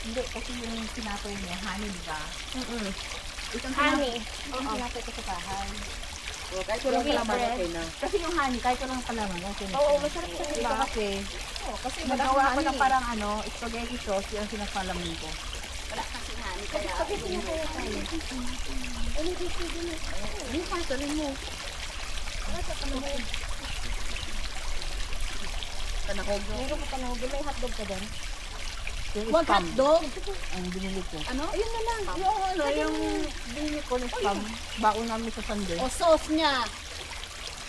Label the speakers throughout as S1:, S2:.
S1: Hindi, kasi yung sinapay niya, honey, di ba? Itong
S2: Honey.
S1: Yung sinapay ko sa bahay.
S3: O, kahit
S2: Walang
S3: walang palaman,
S2: bread.
S3: okay na.
S1: Kasi yung honey, kahit walang palaman, okay na.
S2: Oo,
S1: siya.
S2: masarap sa
S1: Ito
S2: diba?
S1: kasi,
S2: Kasi
S1: nagawa ko na parang spaghetti sauce, yung sinapalamin ko.
S3: Wala kasi honey, kaya
S2: Spaghetti na kaya tayo. Ano dito din eh.
S1: Yung pasarin mo.
S3: panakog.
S2: Meron ko panahog. May hotdog ka doon.
S1: Yung
S3: Wag
S1: spam,
S3: hotdog.
S1: ang binili ko.
S3: Ano?
S2: Ayun na lang.
S1: Yung binili ko na spam, baon namin sa Sunday.
S3: O, sauce niya.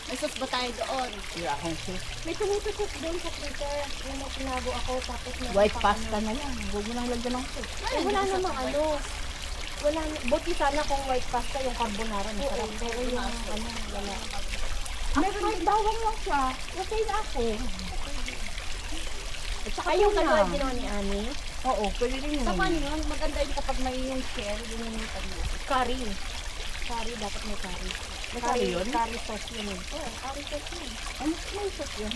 S3: May sauce ba tayo doon?
S1: Wala akong sauce.
S2: May tumutukot doon sa Twitter. Yung may tinago ako. Tapos meron
S1: White
S2: pang
S1: pasta na lang. Huwag mo nang lagyan ng sauce.
S2: Eh, wala namang ano. Wala. Buti sana kung white pasta yung carbonara. Masarap. Pero yung wala.
S1: Kahit bawang lang siya, okay na ako. At saka
S2: Ay, yung
S1: tuna.
S2: ano ginawa ni Ani?
S1: Oo, pwede rin yun.
S3: Sa paano yun? Maganda yun kapag may yung share, gininitan mo.
S2: Curry. Curry, dapat may curry.
S1: May curry yun?
S2: Curry sauce yun eh. Oo, curry sauce yun.
S1: Ano may sauce yun?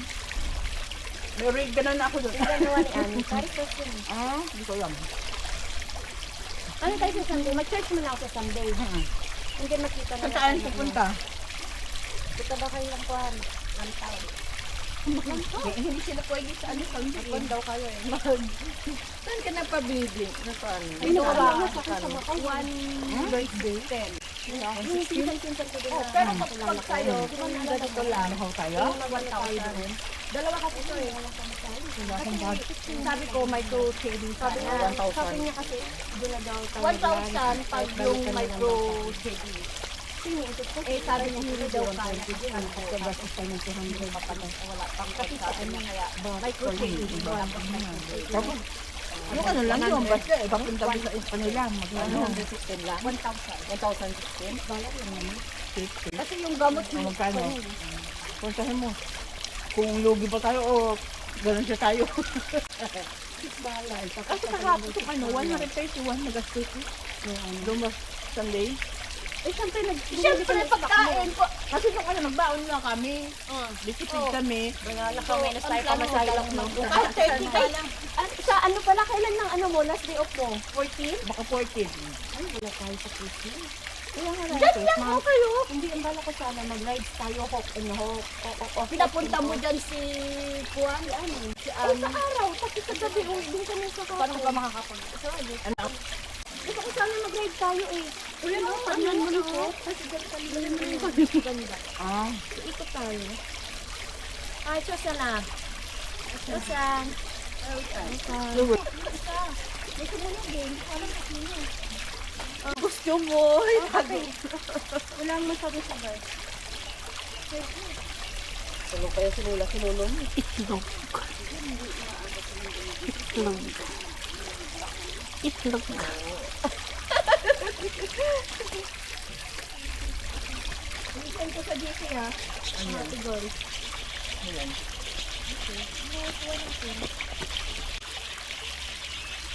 S1: May oregano na ako doon.
S2: Yung ginawa ni Ani, curry sauce yun eh.
S1: Ah, hindi ko alam.
S2: Ano tayo sa Sunday? Mag-church mo na ako sa Sunday. Hindi makita na
S1: Saan
S2: natin.
S1: pupunta?
S2: Punta ba kayo ng kuhan? Ng town.
S1: Hindi sila pwede sa Sunday.
S2: Kuhan daw kayo eh.
S1: Saan ka napabili? Nasaan?
S2: Ay, nawala na sa akin sa Kuhan.
S1: Birthday. 10.
S2: Yung pinsan-pinsan ko din na.
S1: Pero kapag tayo, ganito lang ho tayo.
S2: Yung nag-1,000.
S1: Dalawa kasi ito eh. Sabi ko may 2 savings
S2: Sabi
S1: tayo.
S2: niya,
S1: 1,000.
S2: sabi niya kasi, doon na daw tayo.
S3: 1,000 pag yung micro CD.
S1: Eh, sabi niya hindi daw kaya. Pagkabastos tayo ng 200 papatay.
S3: Wala pang kasi ano kaya.
S1: Micro savings. Tapos, yung ano lang yun, basta eh, papunta mo sa kanila, mag-ano.
S3: 1,116 lang. 1,016?
S1: Balak lang naman. 50.
S3: Kasi yung gamot
S1: O magkano? Puntahin mo. Kung lugi pa tayo o gano'n siya tayo. Kasi kahapon kung ano, 131 nagastos ko. Doon ba Sunday? Eh, siyempre
S3: Siyempre, pagkain po.
S1: Kasi nung ano, nagbaon na kami. Disipid kami.
S2: Nakawin na tayo pamasahe lang mo.
S3: Kahit 30 ka lang.
S2: Sa ano pala, kailan ng ano mo, last day off mo?
S1: 14? Baka 14.
S2: Ay, wala tayo sa Christmas.
S1: Kaya nga lang,
S3: Diyan lang mo kayo.
S2: Hindi, ang bala ko sana mag-rides tayo, hawk and hawk.
S3: Pinapunta mo dyan si Juan. Ano? Si
S2: Ay, sa araw, tapos sa gabi, uwi din kami sa kapatid.
S3: Paano ka makakapunta?
S1: Ano?
S2: Gusto ko sana mag-ride tayo eh.
S3: Uy, ano? Pagnan mo na ko.
S2: Kasi dyan kami ganda.
S1: Ah.
S2: Ikot tayo. Ay, Susan na. Susan.
S1: Luwi.
S2: May kumulang game. Parang kasino.
S3: Gusto mo.
S2: Wala ang masabi-sabay.
S3: Tulog kaya si Lola, si Lolo mo.
S1: Itlog. Itlog. Itlog.
S2: Send ko sa GC ha. Ate Gol.
S1: Ayan.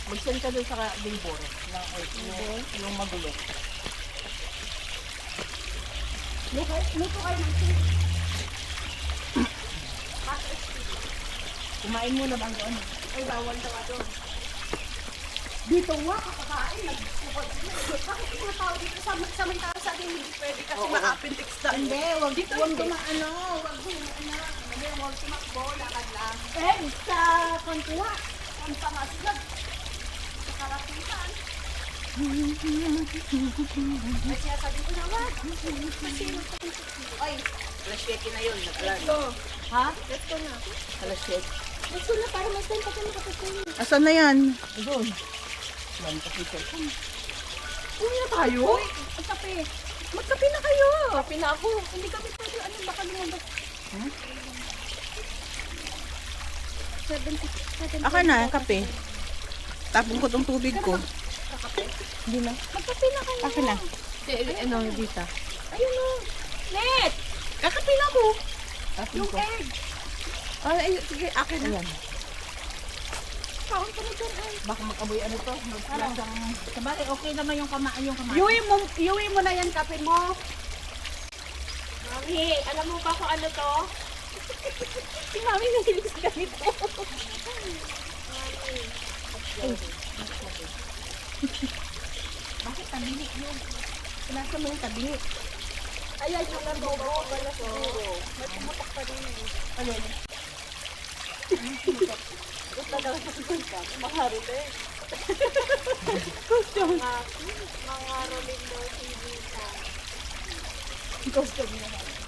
S1: Mag-send ka doon sa billboard. Yung magulo.
S2: Luto kayo ng tea.
S1: Kumain muna bago ano.
S3: Ay, bawal daw ato.
S2: Dito nga, kakakain.
S3: Bakit tinatawag dito sa may tao sa atin hindi pwede kasi ma-appendix tayo.
S1: Hindi, wag
S3: Dito
S1: wag
S3: hindi.
S1: dumaano, wag dumaano. Hindi, wag tumakbo, lakad lang.
S2: Eh, sa kontuwa.
S3: Ang pangaslag. Sa karapitan. Ay, sinasabi ko na, wag. Ay, alas 7 na yun.
S2: Ito.
S3: Ha?
S2: Let's go na.
S3: Alas 7.
S2: Let's go na para mas time pa tayo makapagpunin.
S1: Asan na yan? Doon. Lang kasi cellphone. Uwi na tayo?
S2: Magkape.
S1: Magkape na kayo.
S2: Kape na ako. Hindi kami pwede. Ano, baka lumabas. 70.
S1: Ako na, kape. Tapon ko tong tubig ko. Hindi na.
S2: Magkape na kayo.
S1: Ako na. Ano, Dita?
S2: Ayun o. Net!
S1: Kakape na ako. Tapon
S2: Yung
S1: ko.
S2: egg.
S1: Ay, sige, akin na. Ayan.
S2: Kaon ka na dyan ay.
S1: Baka mag-aboy ano to. Maglasang... Sabagay, okay naman yung kamaan yung kamaan.
S3: Iuwi mo na yan, kape mo.
S2: Mami, alam mo ba kung ano to? Si Mami nahilig sa ganito. Mami.
S3: Bakit tabili yun?
S2: Nasa mo yung tabi. Ayan yung nagogo pala siguro. May pumutok pa rin eh.
S1: Alin?
S2: Gusto daw sa kulta. Maharil eh. Mga rolling daw TV sa
S1: Costume na.